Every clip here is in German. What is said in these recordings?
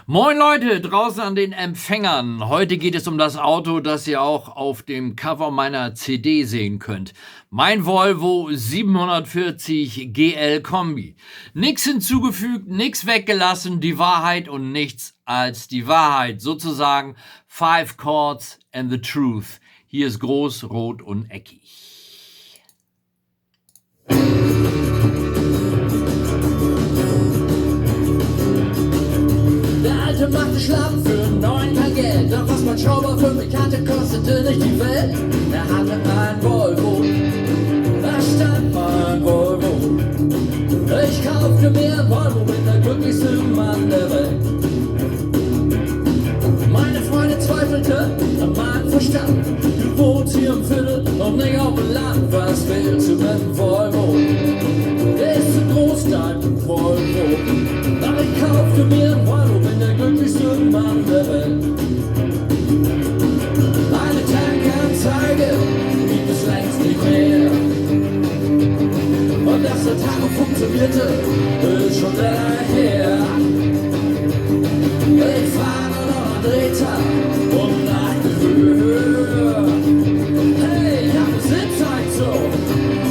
Moin Leute, draußen an den Empfängern. Heute geht es um das Auto, das ihr auch auf dem Cover meiner CD sehen könnt. Mein Volvo 740 GL Kombi. Nix hinzugefügt, nix weggelassen, die Wahrheit und nichts als die Wahrheit. Sozusagen 5 Chords and the truth. Hier ist groß, rot und eckig. Machte Schlappen für 9 kein Geld. Doch was mein Schrauber für mich hatte, kostete nicht die Welt. Er hatte ein Volvo, da stand mein Volvo. Ich kaufte mir ein Volvo, bin der glücklichste Mann der Welt. Meine Freundin zweifelte an meinem Verstand. Du wohnst hier im Viertel und nicht auf dem Land. Was willst du mit dem Volvo? Der ist zu groß, dein Volvo. Aber ich kaufte mir ein Volvo, bin der glücklichste Mann der Welt. Eine Tankanzeige gibt es längst nicht mehr. Und dass der Tacho funktionierte, ist schon länger her. Ich fahre nur noch einen Drehtag und nach Höhe. Hey, ich hab eine Sitzheizung,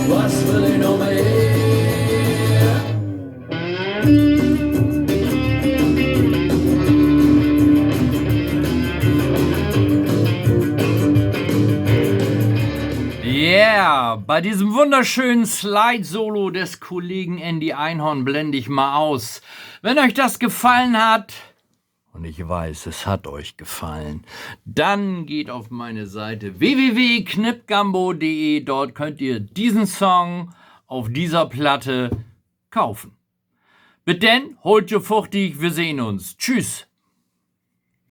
was will ich noch mehr? Yeah, bei diesem wunderschönen Slide-Solo des Kollegen Andy Einhorn blende ich mal aus. Wenn euch das gefallen hat, und ich weiß, es hat euch gefallen, dann geht auf meine Seite www.knipgambo.de. Dort könnt ihr diesen Song auf dieser Platte kaufen. Bis denn, holt ihr fuchtig, wir sehen uns. Tschüss.